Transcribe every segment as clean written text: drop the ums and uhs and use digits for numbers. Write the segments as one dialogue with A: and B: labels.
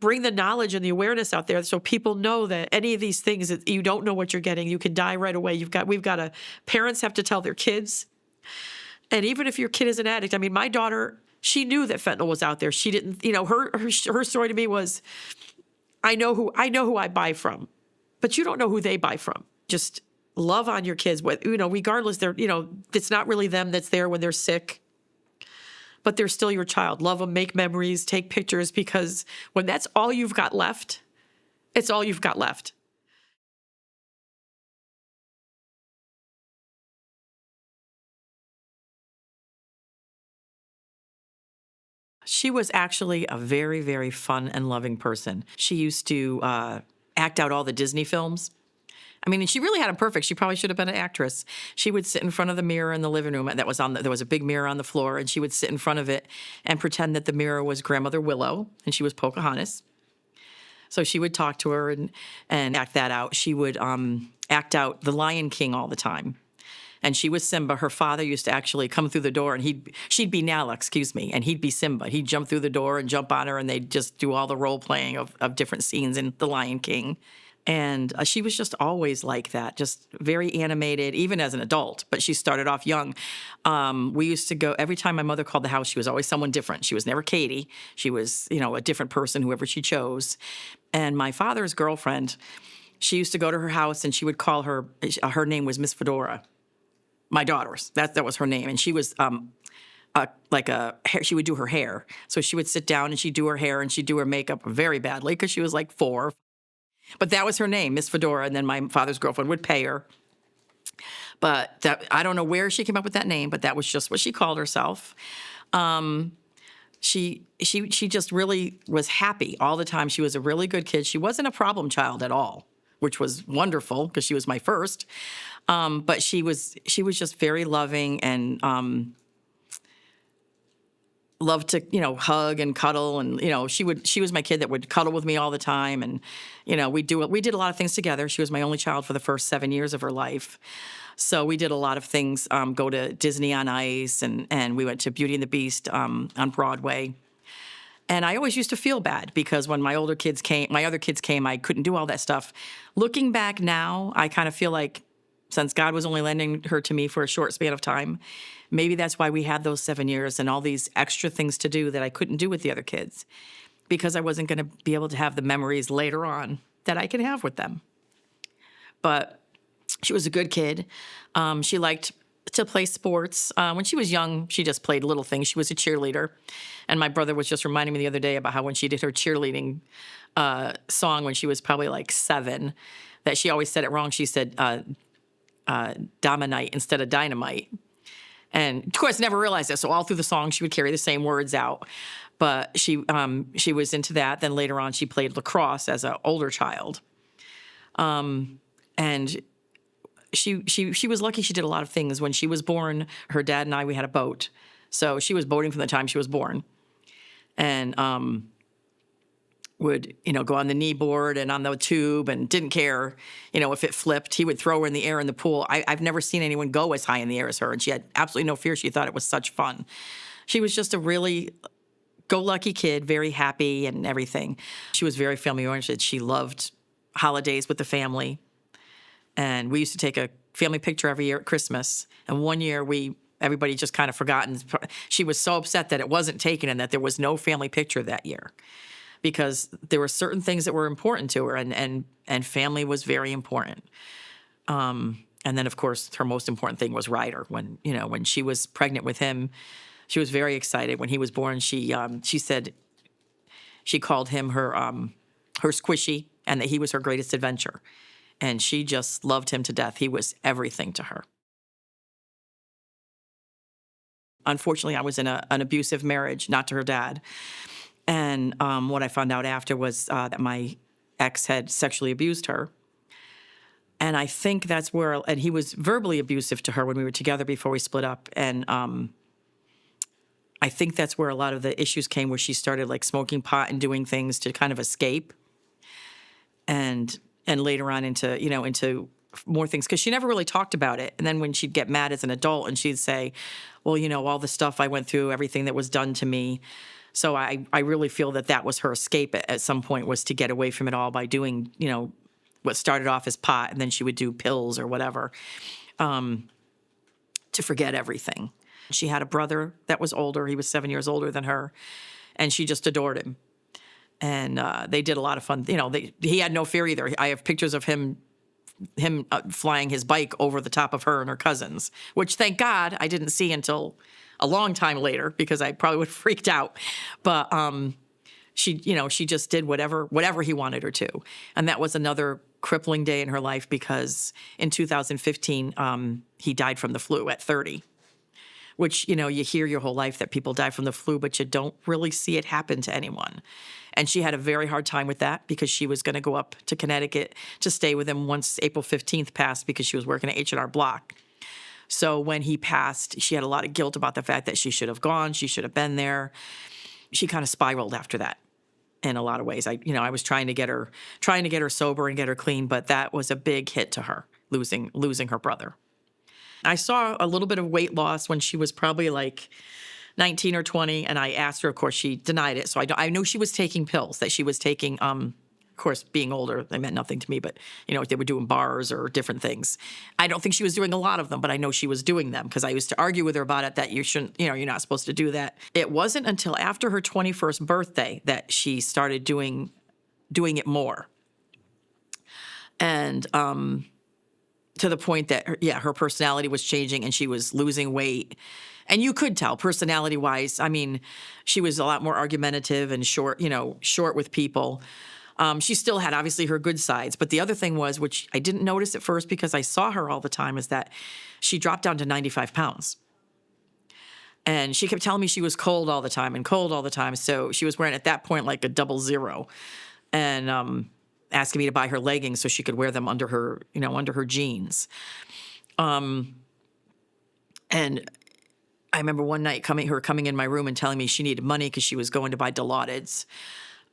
A: bring the knowledge and the awareness out there so people know that any of these things that you don't know what you're getting, you can die right away. Parents have to tell their kids. And even if your kid is an addict, I mean, my daughter, she knew that fentanyl was out there. She didn't, her story to me was, I know who I buy from, but you don't know who they buy from. Just love on your kids, regardless, it's not really them that's there when they're sick. But they're still your child. Love them, make memories, take pictures, because when that's all you've got left, it's all you've got left. She was actually a very, very fun and loving person. She used to act out all the Disney films. I mean, she really had it perfect. She probably should have been an actress. She would sit in front of the mirror in the living room. There was a big mirror on the floor, and she would sit in front of it and pretend that the mirror was Grandmother Willow, and she was Pocahontas. So she would talk to her and act that out. She would act out the Lion King all the time. And she was Simba. Her father used to actually come through the door, and she'd be Nala, and he'd be Simba. He'd jump through the door and jump on her, and they'd just do all the role playing of different scenes in The Lion King. And she was just always like that, just very animated, even as an adult. But she started off young. We used to go, every time my mother called the house, she was always someone different. She was never Katie. She was, a different person, whoever she chose. And my father's girlfriend, she used to go to her house, and she would call her name was Miss Fedora. My daughter's, that was her name. And she was she would do her hair. So she would sit down and she'd do her hair and she'd do her makeup very badly because she was like 4. But that was her name, Miss Fedora, and then my father's girlfriend would pay her. But I don't know where she came up with that name, but that was just what she called herself. She just really was happy all the time. She was a really good kid. She wasn't a problem child at all, which was wonderful because she was my first. But she was just very loving and loved to, hug and cuddle. And, she was my kid that would cuddle with me all the time. And, we did a lot of things together. She was my only child for the first 7 years of her life. So we did a lot of things, go to Disney on Ice, and we went to Beauty and the Beast on Broadway. And I always used to feel bad because when my other kids came, I couldn't do all that stuff. Looking back now, I kind of feel like since God was only lending her to me for a short span of time, maybe that's why we had those 7 years and all these extra things to do that I couldn't do with the other kids, because I wasn't going to be able to have the memories later on that I can have with them. But she was a good kid. She liked to play sports. When she was young, she just played little things. She was a cheerleader. And my brother was just reminding me the other day about how when she did her cheerleading song when she was probably like 7, that she always said it wrong. She said Dominite instead of dynamite. And, of course, never realized that. So all through the song, she would carry the same words out. But she was into that. Then later on, she played lacrosse as an older child. And she was lucky she did a lot of things. When she was born, her dad and we had a boat. So she was boating from the time she was born. And would, go on the knee board and on the tube and didn't care, if it flipped. He would throw her in the air in the pool. I've never seen anyone go as high in the air as her, and she had absolutely no fear. She thought it was such fun. She was just a really go-lucky kid, very happy and everything. She was very family-oriented. She loved holidays with the family. And we used to take a family picture every year at Christmas. And one year everybody just kind of forgotten. She was so upset that it wasn't taken and that there was no family picture that year, because there were certain things that were important to her, and family was very important. And then, of course, her most important thing was Ryder. When she was pregnant with him, she was very excited. When he was born, she said she called him her squishy, and that he was her greatest adventure. And she just loved him to death. He was everything to her. Unfortunately, I was in an abusive marriage, not to her dad. And what I found out after was that my ex had sexually abused her. And I think that's where, and he was verbally abusive to her when we were together before we split up. And I think that's where a lot of the issues came, where she started like smoking pot and doing things to kind of escape. And later on into more things, because she never really talked about it. And then when she'd get mad as an adult and she'd say, well, all the stuff I went through, everything that was done to me, So I really feel that was her escape at some point, was to get away from it all by doing, what started off as pot, and then she would do pills or whatever, to forget everything. She had a brother that was older. He was 7 years older than her, and she just adored him. And they did a lot of fun. He had no fear either. I have pictures of him flying his bike over the top of her and her cousins, which, thank God, I didn't see until a long time later, because I probably would have freaked out. But she just did whatever he wanted her to. And that was another crippling day in her life, because in 2015, he died from the flu at 30, which, you hear your whole life that people die from the flu, but you don't really see it happen to anyone. And she had a very hard time with that, because she was going to go up to Connecticut to stay with him once April 15th passed, because she was working at H&R Block. So when he passed, she had a lot of guilt about the fact that she should have gone. She should have been there. She kind of spiraled after that in a lot of ways. I was trying to get her sober and get her clean, but that was a big hit to her, losing her brother. I saw a little bit of weight loss when she was probably like 19 or 20, and I asked her. Of course, she denied it. So I know she was taking pills, that she was taking, of course, being older, they meant nothing to me, but, they were doing bars or different things. I don't think she was doing a lot of them, but I know she was doing them, because I used to argue with her about it, that you shouldn't, you're not supposed to do that. It wasn't until after her 21st birthday that she started doing it more. And, to the point that, her personality was changing and she was losing weight. And you could tell, personality-wise, she was a lot more argumentative and short with people. She still had, obviously, her good sides. But the other thing was, which I didn't notice at first because I saw her all the time, is that she dropped down to 95 pounds. And she kept telling me she was cold all the time. So she was wearing, at that point, like a 00. And asking me to buy her leggings so she could wear them under her jeans. And I remember one night her coming in my room and telling me she needed money because she was going to buy Dilaudid's.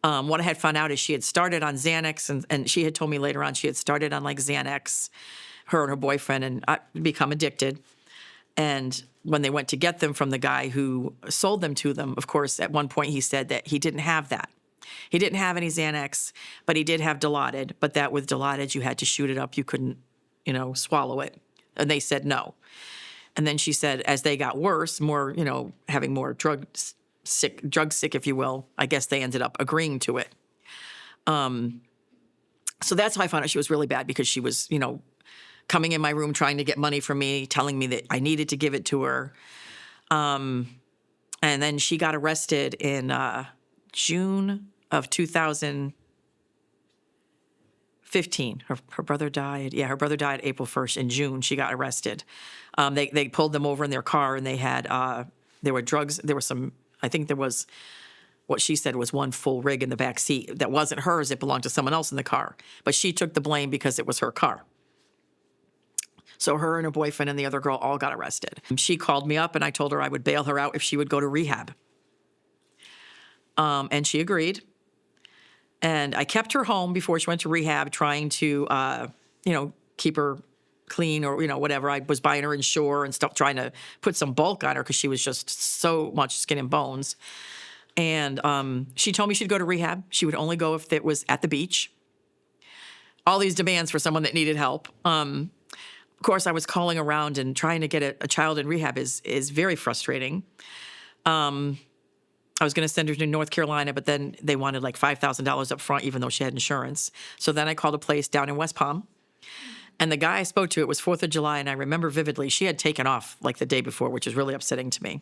A: What I had found out is she had started on Xanax, and she had told me later on she had started on like Xanax, her and her boyfriend, and become addicted. And when they went to get them from the guy who sold them to them, of course, at one point he said that he didn't have that. He didn't have any Xanax, but he did have Dilaudid. But that with Dilaudid, you had to shoot it up. You couldn't, swallow it. And they said no. And then she said, as they got worse, more, having more drug sick, if you will, I guess they ended up agreeing to it. So that's how I found out she was really bad, because she was, coming in my room trying to get money from me, telling me that I needed to give it to her. And then she got arrested in June of 2015. Her brother died. Yeah, her brother died April 1st. In June, she got arrested. They pulled them over in their car, and they had, there were drugs. There was some, I think there was, what she said was one full rig in the back seat. That wasn't hers. It belonged to someone else in the car. But she took the blame because it was her car. So her and her boyfriend and the other girl all got arrested. She called me up, and I told her I would bail her out if she would go to rehab. And she agreed. And I kept her home before she went to rehab, trying to, keep her clean or, whatever. I was buying her Ensure and stuff, trying to put some bulk on her because she was just so much skin and bones. And she told me she'd go to rehab. She would only go if it was at the beach. All these demands for someone that needed help. Of course, I was calling around, and trying to get a child in rehab is very frustrating. I was going to send her to North Carolina, but then they wanted like $5,000 up front, even though she had insurance. So then I called a place down in West Palm. And the guy I spoke to, it was 4th of July, and I remember vividly, she had taken off like the day before, which was really upsetting to me.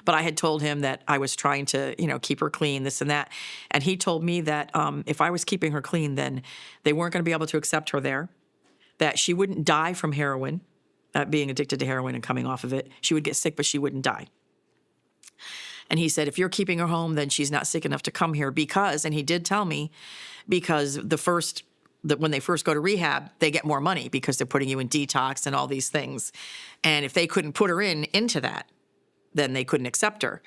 A: But I had told him that I was trying to, keep her clean, this and that. And he told me that if I was keeping her clean, then they weren't going to be able to accept her there, that she wouldn't die from heroin, being addicted to heroin and coming off of it. She would get sick, but she wouldn't die. And he said, if you're keeping her home, then she's not sick enough to come here because, and he did tell me, because when they first go to rehab, they get more money because they're putting you in detox and all these things. And if they couldn't put her into that, then they couldn't accept her.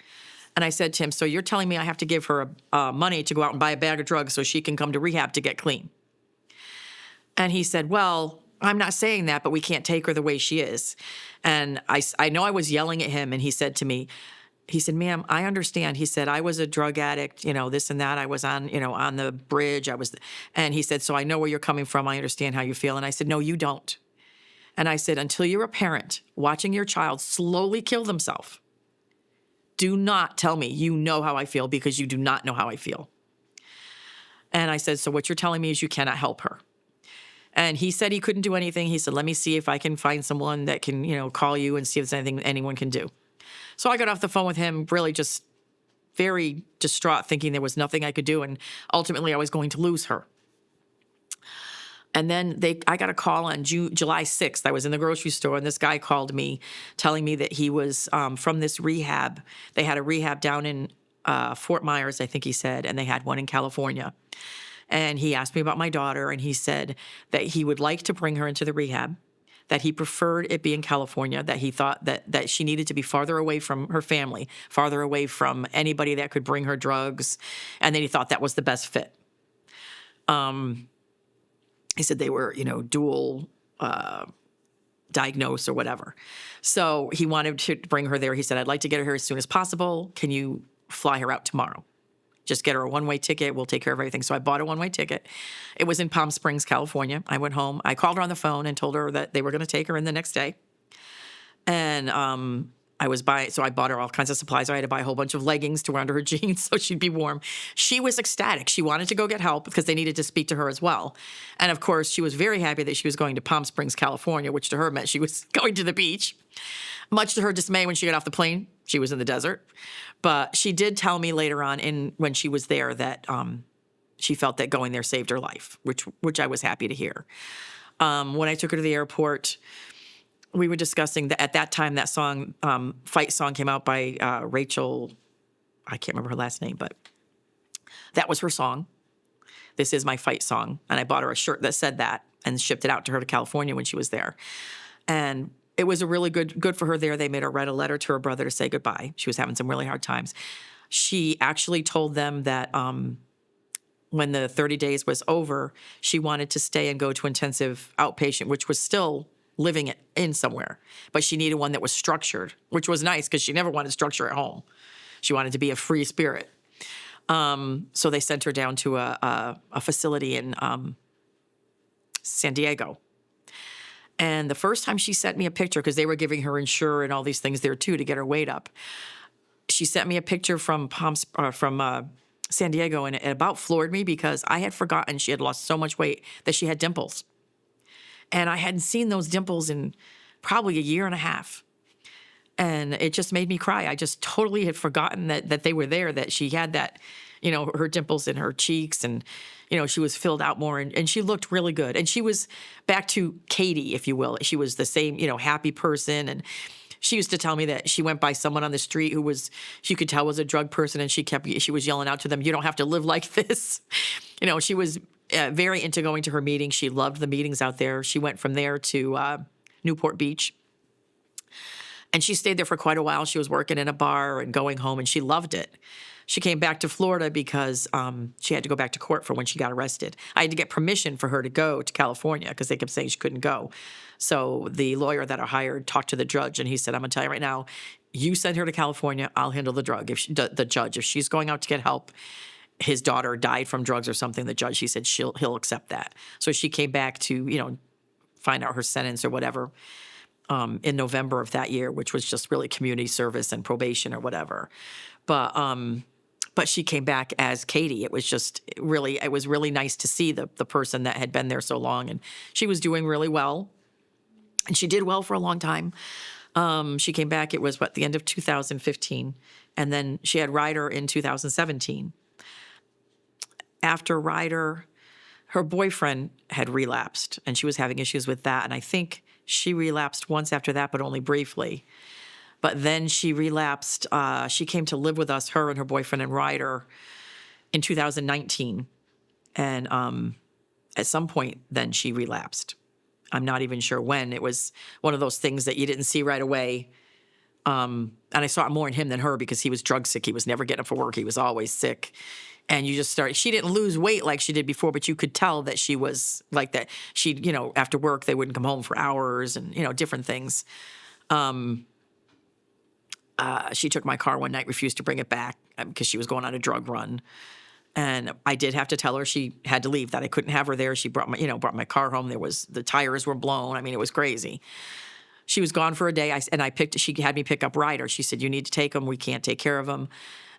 A: And I said to him, so you're telling me I have to give her money to go out and buy a bag of drugs so she can come to rehab to get clean? And he said, well, I'm not saying that, but we can't take her the way she is. And I know I was yelling at him, and he said to me, he said, ma'am, I understand. He said, I was a drug addict, this and that. I was on, on the bridge. And he said, so I know where you're coming from. I understand how you feel. And I said, no, you don't. And I said, until you're a parent watching your child slowly kill themselves, do not tell me you know how I feel, because you do not know how I feel. And I said, so what you're telling me is you cannot help her. And he said he couldn't do anything. He said, let me see if I can find someone that can, call you and see if there's anything anyone can do. So I got off the phone with him, really just very distraught, thinking there was nothing I could do. And ultimately I was going to lose her. And then I got a call on July 6th. I was in the grocery store, and this guy called me telling me that he was from this rehab. They had a rehab down in Fort Myers, I think he said, and they had one in California. And he asked me about my daughter, and he said that he would like to bring her into the rehab, that he preferred it be in California, that he thought that she needed to be farther away from her family, farther away from anybody that could bring her drugs, and that he thought that was the best fit. He said they were, dual diagnosed or whatever. So he wanted to bring her there. He said, I'd like to get her here as soon as possible. Can you fly her out tomorrow? Just get her a one-way ticket. We'll take care of everything. So I bought a one-way ticket. It was in Palm Springs, California. I went home. I called her on the phone and told her that they were going to take her in the next day. And so I bought her all kinds of supplies. I had to buy a whole bunch of leggings to wear under her jeans so she'd be warm. She was ecstatic. She wanted to go get help because they needed to speak to her as well. And of course, she was very happy that she was going to Palm Springs, California, which to her meant she was going to the beach. Much to her dismay, when she got off the plane, she was in the desert. But she did tell me later on when she was there that she felt that going there saved her life, which I was happy to hear. When I took her to the airport, we were discussing that at that time, that song, Fight Song, came out by Rachel. I can't remember her last name, but that was her song. This is my fight song. And I bought her a shirt that said that and shipped it out to her to California when she was there. And it was a really good for her there. They made her write a letter to her brother to say goodbye. She was having some really hard times. She actually told them that when the 30 days was over, she wanted to stay and go to intensive outpatient, which was still living in somewhere. But she needed one that was structured, which was nice because she never wanted structure at home. She wanted to be a free spirit. So they sent her down to a facility in San Diego. And the first time she sent me a picture, because they were giving her Ensure and all these things there too to get her weight up, she sent me a picture from San Diego, and it about floored me because I had forgotten she had lost so much weight that she had dimples. And I hadn't seen those dimples in probably a year and a half. And it just made me cry. I just totally had forgotten that they were there, that she had that, her dimples in her cheeks, and, she was filled out more, and she looked really good. And she was back to Katie, if you will. She was the same, happy person. And she used to tell me that she went by someone on the street who she could tell was a drug person, and she was yelling out to them, "You don't have to live like this." She was very into going to her meetings. She loved the meetings out there. She went from there to Newport Beach. And she stayed there for quite a while. She was working in a bar and going home, and she loved it. She came back to Florida because she had to go back to court for when she got arrested. I had to get permission for her to go to California because they kept saying she couldn't go. So the lawyer that I hired talked to the judge, and he said, "I'm going to tell you right now, you send her to California, I'll handle the drug." The judge, if she's going out to get help, his daughter died from drugs or something, the judge, he said he'll accept that. So she came back to, find out her sentence or whatever in November of that year, which was just really community service and probation or whatever. But she came back as Katie. It was really nice to see the person that had been there so long. And she was doing really well. And she did well for a long time. She came back, it was the end of 2015. And then she had Ryder in 2017. After Ryder, her boyfriend had relapsed, and she was having issues with that. And I think she relapsed once after that, but only briefly. But then she relapsed. She came to live with us, her and her boyfriend and Ryder, in 2019. And at some point, then she relapsed. I'm not even sure when. It was one of those things that you didn't see right away. And I saw it more in him than her because he was drug sick. He was never getting up for work. He was always sick. And you just she didn't lose weight like she did before, but you could tell that she was like that. She'd, after work, they wouldn't come home for hours and, different things. She took my car one night, refused to bring it back because she was going on a drug run. And I did have to tell her she had to leave, that I couldn't have her there. She brought my car home. The tires were blown. I mean, it was crazy. She was gone for a day. She had me pick up Ryder. She said, you need to take him. We can't take care of him.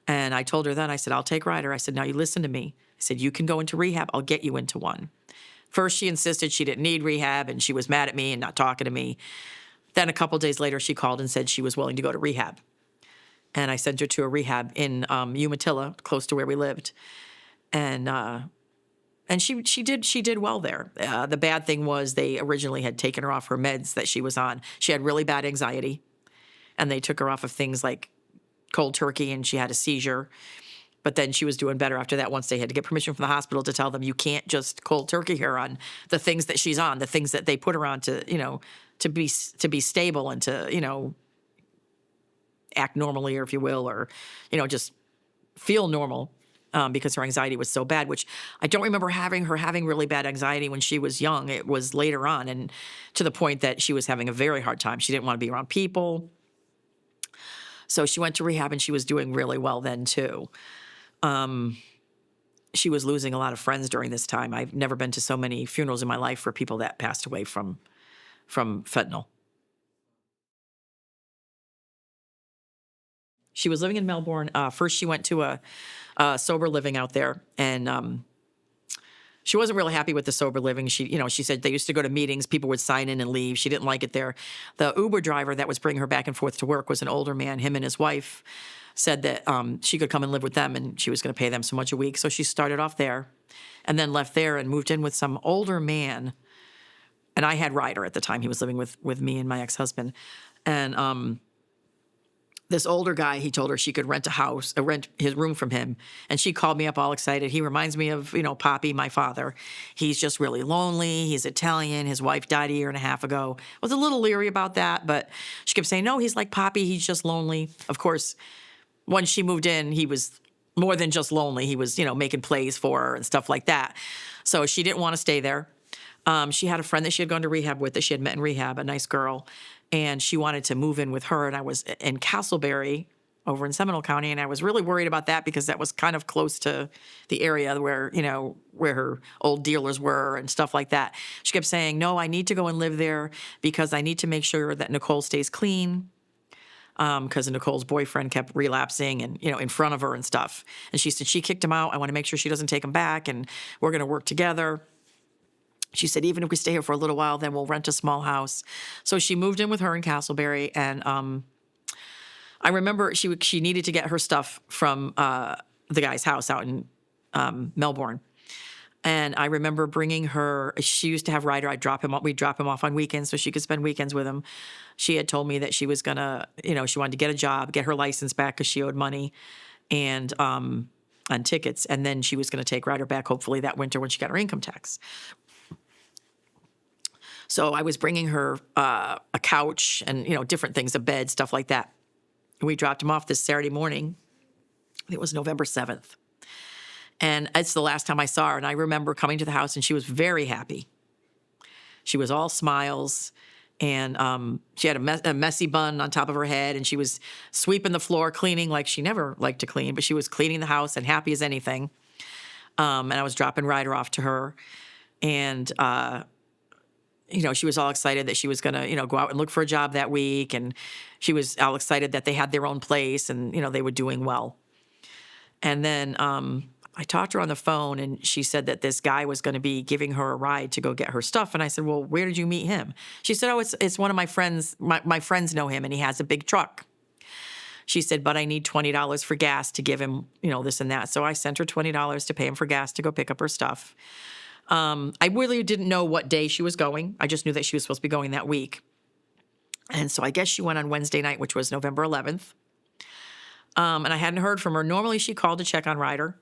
A: And I told her then, I said, I'll take Ryder. I said, now you listen to me. I said, you can go into rehab. I'll get you into one. First, she insisted she didn't need rehab, and she was mad at me and not talking to me. Then a couple days later, she called and said she was willing to go to rehab. And I sent her to a rehab in Umatilla, close to where we lived. And she did well there. The bad thing was they originally had taken her off her meds that she was on. She had really bad anxiety, and they took her off of things like cold turkey, and she had a seizure. But then she was doing better after that once they had to get permission from the hospital to tell them, you can't just cold turkey her on the things that she's on, the things that they put her on to be stable and to, act normally, or if you will, or, just feel normal. Because her anxiety was so bad, which I don't remember having really bad anxiety when she was young. It was later on, and to the point that she was having a very hard time. She didn't want to be around people. So she went to rehab, and she was doing really well then too. She was losing a lot of friends during this time. I've never been to so many funerals in my life for people that passed away from fentanyl. She was living in Melbourne. First, she went to a sober living out there, and she wasn't really happy with the sober living. She said they used to go to meetings, people would sign in and leave. She didn't like it there. The Uber driver that was bringing her back and forth to work was an older man. Him and his wife said that she could come and live with them, and she was going to pay them so much a week. So she started off there, and then left there and moved in with some older man. And I had Ryder at the time. He was living with me and my ex-husband, and this older guy, he told her she could rent his room from him. And she called me up all excited. He reminds me of, Poppy, my father. He's just really lonely. He's Italian. His wife died a year and a half ago. I was a little leery about that, but she kept saying, no, he's like Poppy. He's just lonely. Of course, when she moved in, he was more than just lonely. He was, making plays for her and stuff like that. So she didn't want to stay there. She had a friend that she had gone to rehab with, that she had met in rehab, a nice girl. And she wanted to move in with her. And I was in Castleberry over in Seminole County. And I was really worried about that because that was kind of close to the area where her old dealers were and stuff like that. She kept saying, no, I need to go and live there because I need to make sure that Nicole stays clean. Because Nicole's boyfriend kept relapsing and, in front of her and stuff. And she said she kicked him out. I want to make sure she doesn't take him back, and we're going to work together. She said, even if we stay here for a little while, then we'll rent a small house. So she moved in with her in Castleberry, and I remember she needed to get her stuff from the guy's house out in Melbourne. And I remember bringing her. She used to have Ryder. We'd drop him off on weekends so she could spend weekends with him. She had told me that she was gonna, she wanted to get a job, get her license back because she owed money, and on tickets, and then she was going to take Ryder back hopefully that winter when she got her income tax. So I was bringing her a couch and, different things, a bed, stuff like that. We dropped him off this Saturday morning. It was November 7th. And it's the last time I saw her. And I remember coming to the house, and she was very happy. She was all smiles. And she had a messy bun on top of her head. And she was sweeping the floor, cleaning like she never liked to clean. But she was cleaning the house and happy as anything. And I was dropping Ryder off to her. And she was all excited that she was going to, go out and look for a job that week. And she was all excited that they had their own place and, they were doing well. And then I talked to her on the phone, and she said that this guy was going to be giving her a ride to go get her stuff. And I said, well, where did you meet him? She said, oh, it's one of my friends. My friends know him, and he has a big truck. She said, but I need $20 for gas to give him, this and that. So I sent her $20 to pay him for gas to go pick up her stuff. I really didn't know what day she was going. I just knew that she was supposed to be going that week. And so I guess she went on Wednesday night, which was November 11th. And I hadn't heard from her. Normally she called to check on Ryder.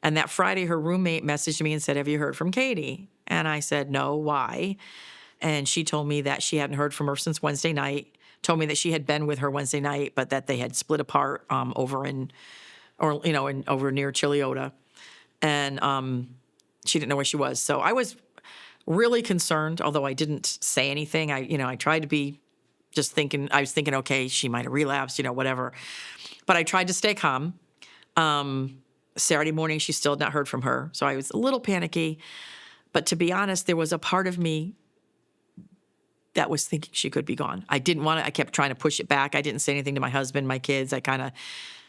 A: And that Friday, her roommate messaged me and said, have you heard from Katie? And I said, no, why? And she told me that she hadn't heard from her since Wednesday night, told me that she had been with her Wednesday night, but that they had split apart over near Chiliota. And she didn't know where she was. So I was really concerned, although I didn't say anything. I tried to be just thinking, I was thinking, okay, she might have relapsed, whatever. But I tried to stay calm. Saturday morning, she still had not heard from her. So I was a little panicky. But to be honest, there was a part of me that was thinking she could be gone. I didn't want to, I kept trying to push it back. I didn't say anything to my husband, my kids. I kind of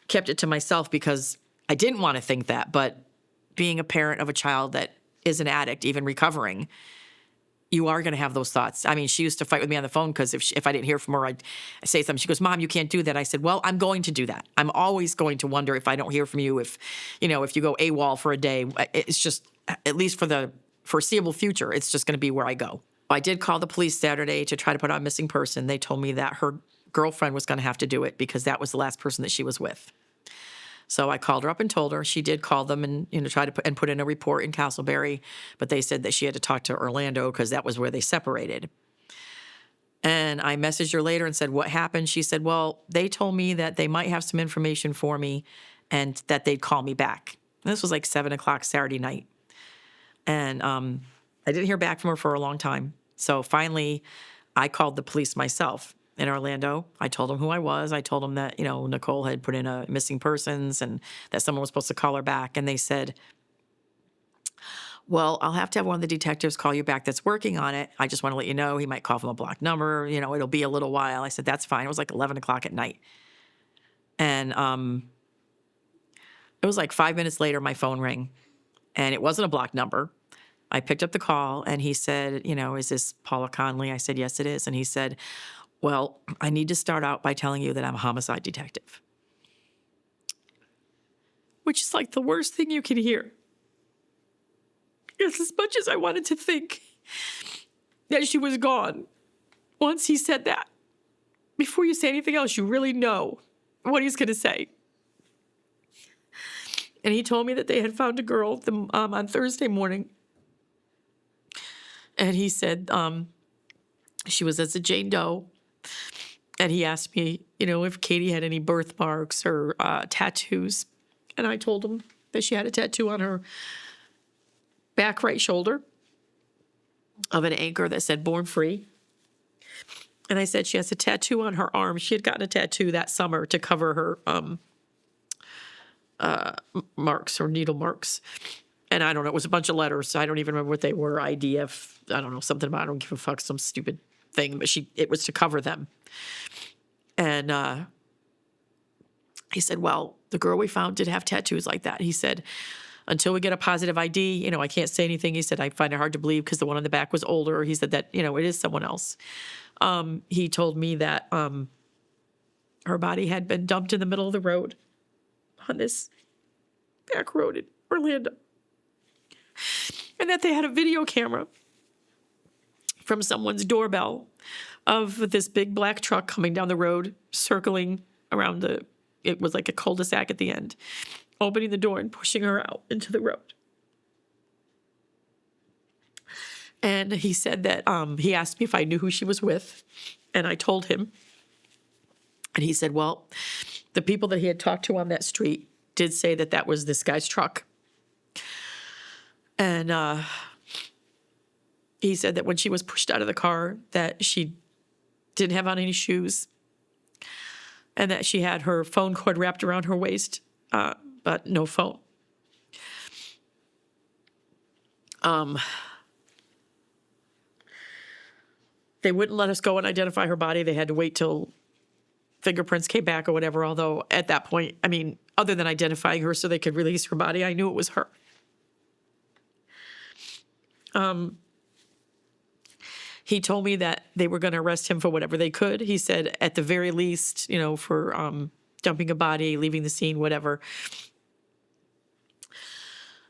A: kept it to myself because I didn't want to think that. But being a parent of a child that is an addict, even recovering, you are going to have those thoughts. I mean, she used to fight with me on the phone because if I didn't hear from her, I'd say something. She goes, Mom, you can't do that. I said, well, I'm going to do that. I'm always going to wonder if I don't hear from you, if you go AWOL for a day. It's just, at least for the foreseeable future, it's just going to be where I go. I did call the police Saturday to try to put on missing person. They told me that her girlfriend was going to have to do it because that was the last person that she was with. So I called her up and told her. She did call them and try to put in a report in Castleberry, but they said that she had to talk to Orlando because that was where they separated. And I messaged her later and said, what happened? She said, well, they told me that they might have some information for me and that they'd call me back. And this was like 7 o'clock Saturday night. And I didn't hear back from her for a long time. So finally, I called the police myself in Orlando. I told them who I was. I told them that, Nicole had put in a missing persons and that someone was supposed to call her back. And they said, well, I'll have to have one of the detectives call you back that's working on it. I just want to let you know he might call from a blocked number. It'll be a little while. I said, that's fine. It was like 11 o'clock at night. And it was like 5 minutes later, my phone rang. And it wasn't a blocked number. I picked up the call, and he said, is this Paula Khoenle? I said, yes, it is. And he said, well, I need to start out by telling you that I'm a homicide detective. Which is like the worst thing you can hear. Because as much as I wanted to think that she was gone, once he said that, before you say anything else, you really know what he's going to say. And he told me that they had found a girl on Thursday morning. And he said she was as a Jane Doe. And he asked me, if Katie had any birthmarks or tattoos. And I told him that she had a tattoo on her back right shoulder of an anchor that said "Born Free." And I said she has a tattoo on her arm. She had gotten a tattoo that summer to cover her marks or needle marks. And I don't know, it was a bunch of letters. I don't even remember what they were. IDF, I don't know, something about I don't give a fuck, some stupid thing. But it was to cover them. And he said, well, the girl we found did have tattoos like that. He said, until we get a positive ID, I can't say anything. He said, I find it hard to believe because the one on the back was older. He said that, it is someone else. He told me that her body had been dumped in the middle of the road on this back road in Orlando. And that they had a video camera from someone's doorbell of this big black truck coming down the road, circling around it was like a cul-de-sac at the end, opening the door and pushing her out into the road. And he said that he asked me if I knew who she was with, and I told him. And he said, well, the people that he had talked to on that street did say that that was this guy's truck. And he said that when she was pushed out of the car, that she didn't have on any shoes and that she had her phone cord wrapped around her waist, but no phone. They wouldn't let us go and identify her body. They had to wait till fingerprints came back or whatever, although at that point, other than identifying her so they could release her body, I knew it was her. He told me that they were going to arrest him for whatever they could. He said, at the very least, for dumping a body, leaving the scene, whatever.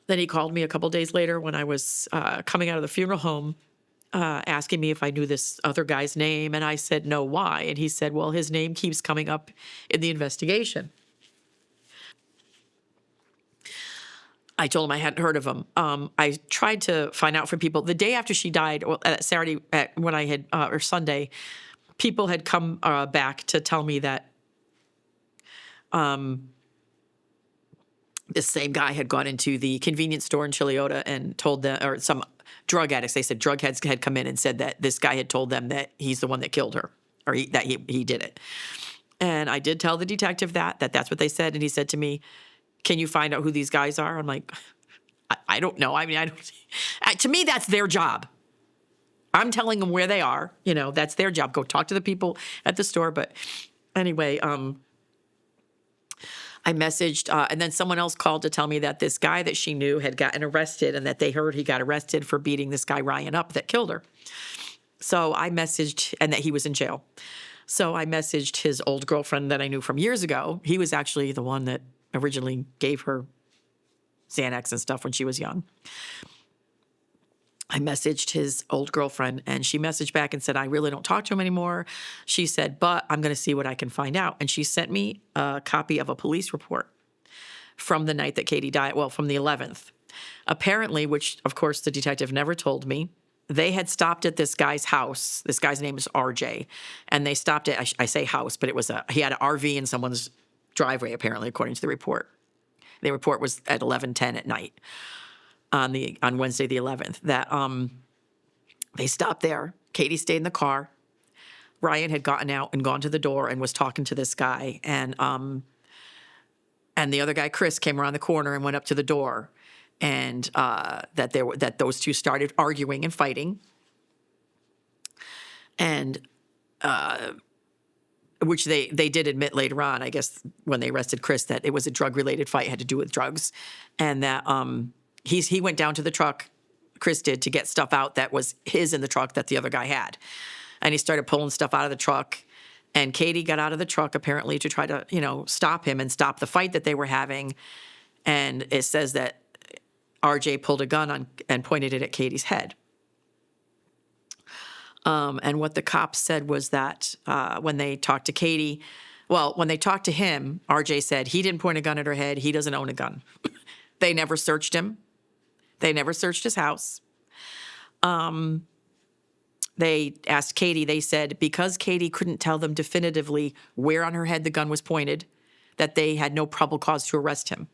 A: Then he called me a couple days later when I was coming out of the funeral home, asking me if I knew this other guy's name. And I said, no, why? And he said, well, his name keeps coming up in the investigation. I told him I hadn't heard of him. I tried to find out from people. The day after she died, Saturday, when I had, or Sunday, people had come back to tell me that this same guy had gone into the convenience store in Chiliota and told them, or some drug addicts, they said drug heads had come in and said that this guy had told them that he's the one that killed her, or that he did it. And I did tell the detective that's what they said. And he said to me, can you find out who these guys are? I'm like, I don't know. I mean, I don't. To me, that's their job. I'm telling them where they are. That's their job. Go talk to the people at the store. But anyway, I messaged, and then someone else called to tell me that this guy that she knew had gotten arrested, and that they heard he got arrested for beating this guy Ryan up that killed her. So I messaged, and that he was in jail. So I messaged his old girlfriend that I knew from years ago. He was actually the one that originally gave her Xanax and stuff when she was young. I messaged his old girlfriend, and she messaged back and said, I really don't talk to him anymore. She said, but I'm going to see what I can find out. And she sent me a copy of a police report from the night that Katie died, well, from the 11th. Apparently, which, of course, the detective never told me, they had stopped at this guy's house. This guy's name is RJ. And they stopped at, I say house, but he had an RV in someone's driveway, apparently, according to the report. The report was at 11:10 at night on Wednesday the 11th, that they stopped there. Katie stayed in the car. Ryan had gotten out and gone to the door and was talking to this guy. And the other guy, Chris, came around the corner and went up to the door. And that those two started arguing and fighting. And which they did admit later on, I guess, when they arrested Chris, that it was a drug-related fight, had to do with drugs. And that he went down to the truck, Chris did, to get stuff out that was his in the truck that the other guy had. And he started pulling stuff out of the truck. And Katie got out of the truck, apparently, to try to, stop him and stop the fight that they were having. And it says that RJ pulled a gun on and pointed it at Katie's head. And what the cops said was that when they talked to Katie, when they talked to him, RJ said he didn't point a gun at her head. He doesn't own a gun. They never searched him. They never searched his house. They asked Katie, they said, because Katie couldn't tell them definitively where on her head the gun was pointed, that they had no probable cause to arrest him.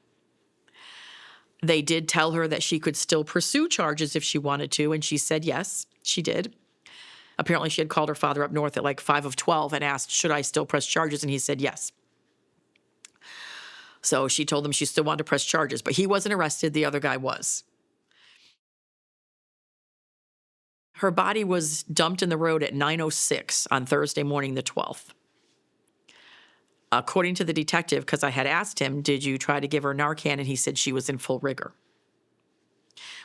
A: They did tell her that she could still pursue charges if she wanted to, and she said yes, she did. Apparently, she had called her father up north at like 5 of 12 and asked, should I still press charges? And he said yes. So she told them she still wanted to press charges, but he wasn't arrested. The other guy was. Her body was dumped in the road at 9:06 on Thursday morning, the 12th. According to the detective, because I had asked him, did you try to give her Narcan? And he said she was in full rigor,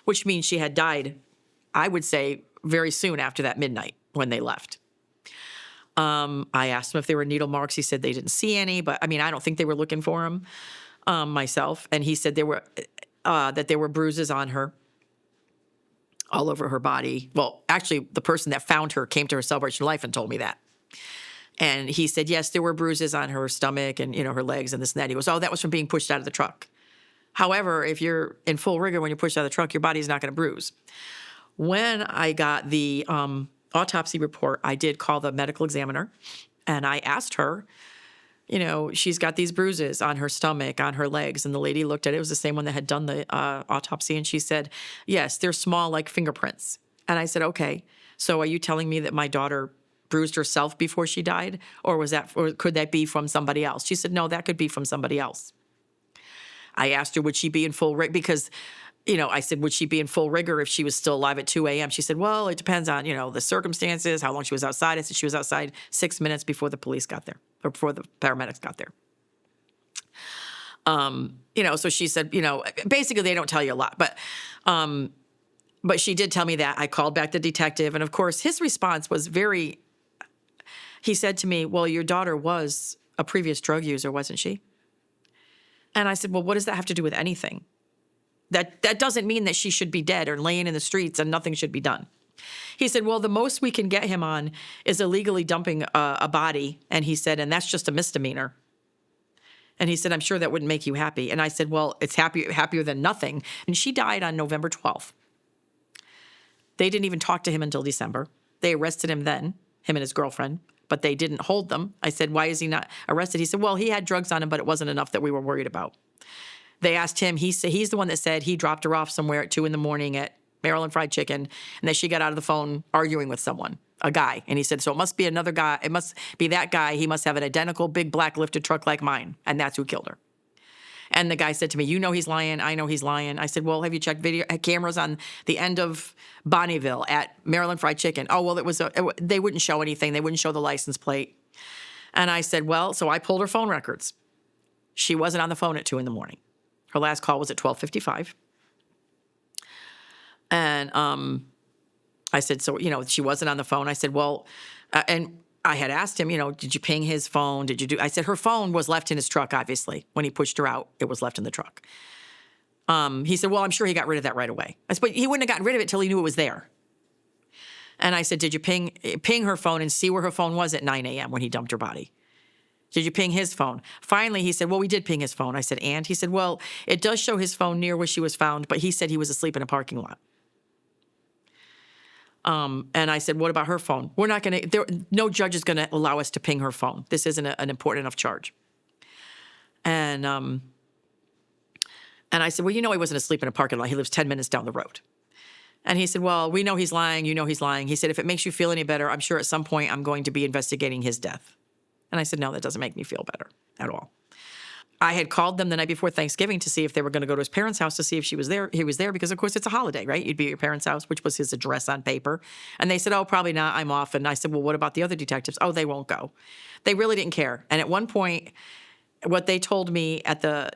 A: which means she had died, I would say, very soon after that midnight when they left. I asked him if there were needle marks. He said they didn't see any, but I don't think they were looking for them myself. And he said that there were bruises on her all over her body. Well, actually, the person that found her came to her celebration of life and told me that. And he said, yes, there were bruises on her stomach and, her legs and this and that. He goes, oh, that was from being pushed out of the truck. However, if you're in full rigor when you're pushed out of the truck, your body's not going to bruise. When I got the autopsy report, I did call the medical examiner, and I asked her, she's got these bruises on her stomach, on her legs, and the lady looked at it. It was the same one that had done the autopsy, and she said, yes, they're small like fingerprints. And I said, okay, so are you telling me that my daughter bruised herself before she died, or could that be from somebody else? She said, no, that could be from somebody else. I asked her, would she be in full rigor? Because, I said, would she be in full rigor if she was still alive at 2 a.m.? She said, well, it depends on, the circumstances, how long she was outside. I said she was outside 6 minutes before the police got there, or before the paramedics got there. So she said, basically they don't tell you a lot, but she did tell me that. I called back the detective, and of course his response was he said to me, well, your daughter was a previous drug user, wasn't she? And I said, well, what does that have to do with anything? That doesn't mean that she should be dead or laying in the streets and nothing should be done. He said, well, the most we can get him on is illegally dumping a body. And he said, and that's just a misdemeanor. And he said, I'm sure that wouldn't make you happy. And I said, well, it's happier than nothing. And she died on November 12th. They didn't even talk to him until December. They arrested him then, him and his girlfriend, but they didn't hold them. I said, why is he not arrested? He said, well, he had drugs on him, but it wasn't enough that we were worried about. They asked him, he's the one that said he dropped her off somewhere at 2 a.m. at Maryland Fried Chicken, and that she got out of the phone arguing with someone. a guy. And he said, so it must be another guy. It must be that guy. He must have an identical big black lifted truck like mine. And that's who killed her. And the guy said to me, you know he's lying. I know he's lying. I said, well, have you checked video cameras on the end of Bonneville at Maryland Fried Chicken? Oh, well, they wouldn't show anything. They wouldn't show the license plate. And I said, well, so I pulled her phone records. She wasn't on the phone at 2 a.m. Her last call was at 12:55. And I said, so, she wasn't on the phone. I said, well, and I had asked him, did you ping his phone? I said, her phone was left in his truck, obviously. When he pushed her out, it was left in the truck. He said, well, I'm sure he got rid of that right away. I said, but he wouldn't have gotten rid of it till he knew it was there. And I said, did you ping her phone and see where her phone was at 9 a.m. when he dumped her body? Did you ping his phone? Finally, he said, well, we did ping his phone. I said, and? He said, well, it does show his phone near where she was found, but he said he was asleep in a parking lot. And I said, what about her phone? We're not going to, no judge is going to allow us to ping her phone. This isn't an important enough charge. And I said, well, he wasn't asleep in a parking lot. He lives 10 minutes down the road. And he said, well, we know he's lying. You know he's lying. He said, if it makes you feel any better, I'm sure at some point I'm going to be investigating his death. And I said, no, that doesn't make me feel better at all. I had called them the night before Thanksgiving to see if they were going to go to his parents' house to see if she was there. He was there because, of course, it's a holiday, right? You'd be at your parents' house, which was his address on paper. And they said, oh, probably not. I'm off. And I said, well, what about the other detectives? Oh, they won't go. They really didn't care. And at one point, what they told me at the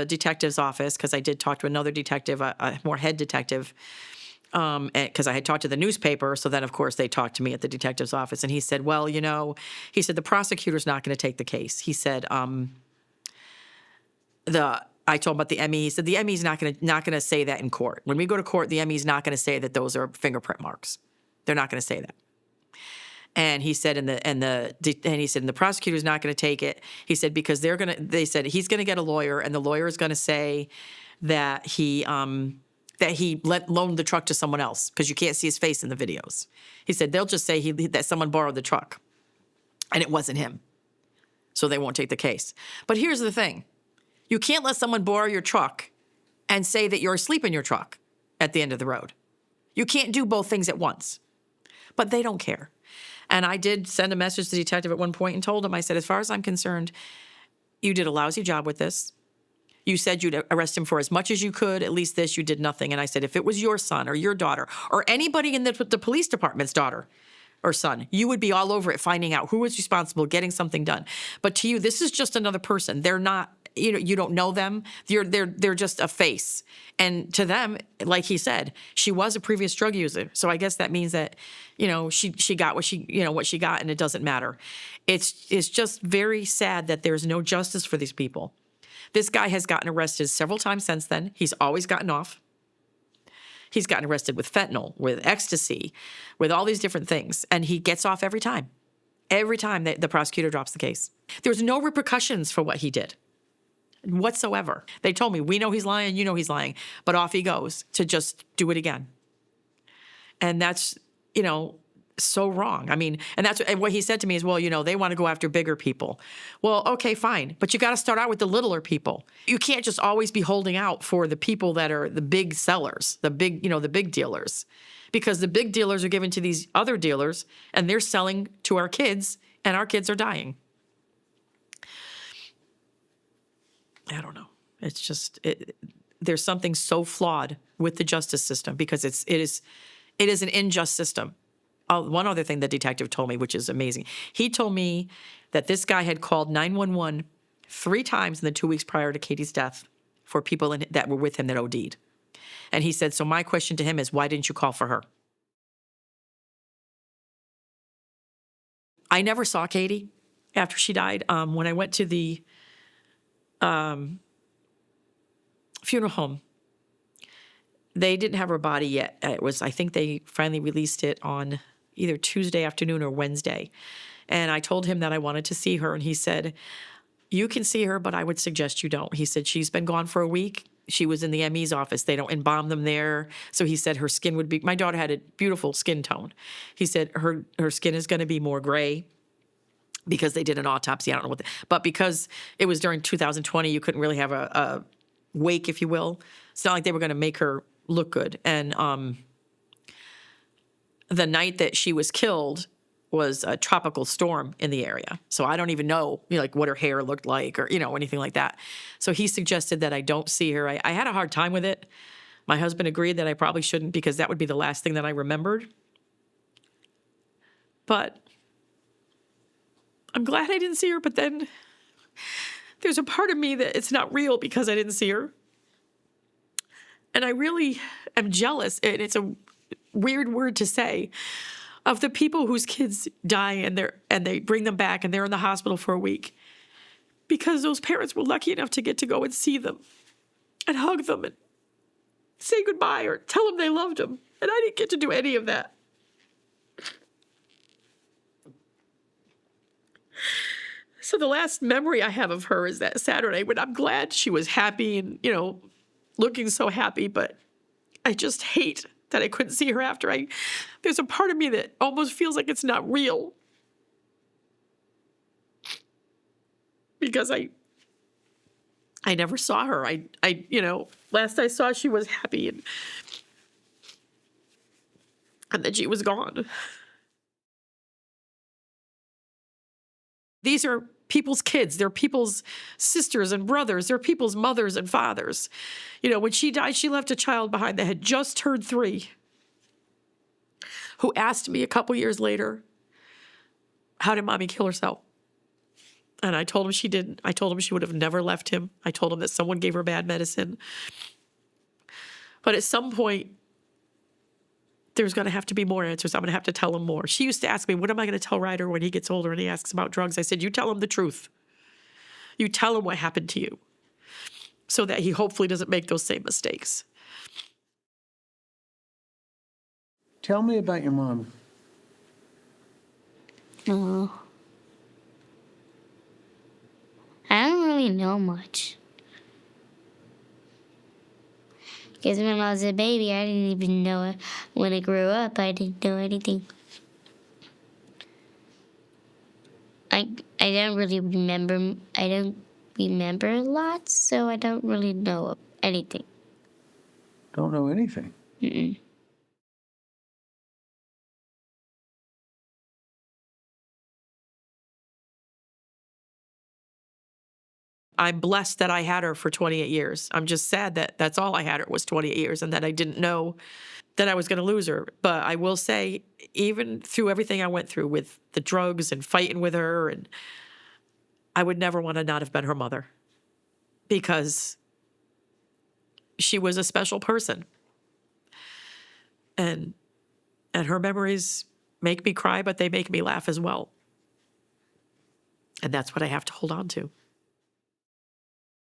A: detective's office, because I did talk to another detective, a more head detective, because I had talked to the newspaper. So then, of course, they talked to me at the detective's office. And he said, well, he said, the prosecutor's not going to take the case. He said, I told him about the ME. He said the ME's not going to say that in court. When we go to court, the ME's not going to say that those are fingerprint marks. They're not going to say that. And he said, and he said, and the prosecutor's not going to take it. He said because they said he's going to get a lawyer, and the lawyer is going to say that he loaned the truck to someone else because you can't see his face in the videos. He said they'll just say that someone borrowed the truck, and it wasn't him, so they won't take the case. But here's the thing. You can't let someone borrow your truck and say that you're asleep in your truck at the end of the road. You can't do both things at once. But they don't care. And I did send a message to the detective at one point and told him, I said, as far as I'm concerned, you did a lousy job with this. You said you'd arrest him for as much as you could. At least this, you did nothing. And I said, if it was your son or your daughter or anybody in the police department's daughter or son, you would be all over it finding out who was responsible, getting something done. But to you, this is just another person. They're not, you don't know them. They're just a face. And to them, like he said, she was a previous drug user. So I guess that means that, she got what she got, and it doesn't matter. It's just very sad that there's no justice for these people. This guy has gotten arrested several times since then. He's always gotten off. He's gotten arrested with fentanyl, with ecstasy, with all these different things. And he gets off every time. Every time the prosecutor drops the case. There's no repercussions for what he did whatsoever. They told me, we know he's lying, you know he's lying. But off he goes to just do it again. And that's, so wrong. I mean, and what he said to me is, well, they want to go after bigger people. Well, okay, fine. But you got to start out with the littler people. You can't just always be holding out for the people that are the big sellers, the big dealers, because the big dealers are given to these other dealers and they're selling to our kids and our kids are dying. I don't know. It's just, there's something so flawed with the justice system because it is an unjust system. One other thing the detective told me, which is amazing. He told me that this guy had called 911 3 times in the 2 weeks prior to Katie's death for people that were with him that OD'd. And he said, so my question to him is, why didn't you call for her? I never saw Katie after she died. When I went to the funeral home, they didn't have her body yet. I think they finally released it on either Tuesday afternoon or Wednesday. And I told him that I wanted to see her. And he said, you can see her, but I would suggest you don't. He said, she's been gone for a week. She was in the ME's office. They don't embalm them there. So he said her skin would be, my daughter had a beautiful skin tone. He said her skin is going to be more gray because they did an autopsy. I don't know but because it was during 2020, you couldn't really have a wake, if you will. It's not like they were going to make her look good. And the night that she was killed was a tropical storm in the area. So I don't even know, like what her hair looked like or, anything like that. So he suggested that I don't see her. I had a hard time with it. My husband agreed that I probably shouldn't because that would be the last thing that I remembered. But I'm glad I didn't see her. But then there's a part of me that it's not real because I didn't see her. And I really am jealous. And it's a weird word to say, of the people whose kids die and they bring them back and they're in the hospital for a week because those parents were lucky enough to get to go and see them and hug them and say goodbye or tell them they loved them. And I didn't get to do any of that. So the last memory I have of her is that Saturday when I'm glad she was happy and, looking so happy, but I just hate that I couldn't see her after. There's a part of me that almost feels like it's not real. Because I never saw her. Last I saw she was happy and then she was gone. These are people's kids. They're people's sisters and brothers. They're people's mothers and fathers. When she died, she left a child behind that had just turned 3, who asked me a couple years later, how did mommy kill herself? And I told him she didn't. I told him she would have never left him. I told him that someone gave her bad medicine. But at some point, there's going to have to be more answers. I'm going to have to tell him more. She used to ask me, what am I going to tell Ryder when he gets older and he asks about drugs? I said, you tell him the truth. You tell him what happened to you so that he hopefully doesn't make those same mistakes.
B: Tell me about your mom.
C: Oh. I don't really know much. Because when I was a baby, I didn't even know it. When I grew up, I didn't know anything. I don't really remember. I don't remember a lot, so I don't really know anything.
B: Don't know anything?
C: Mm-mm.
A: I'm blessed that I had her for 28 years. I'm just sad that that's all I had her was 28 years and that I didn't know that I was going to lose her. But I will say, even through everything I went through with the drugs and fighting with her, and I would never want to not have been her mother because she was a special person. And her memories make me cry, but they make me laugh as well. And that's what I have to hold on to.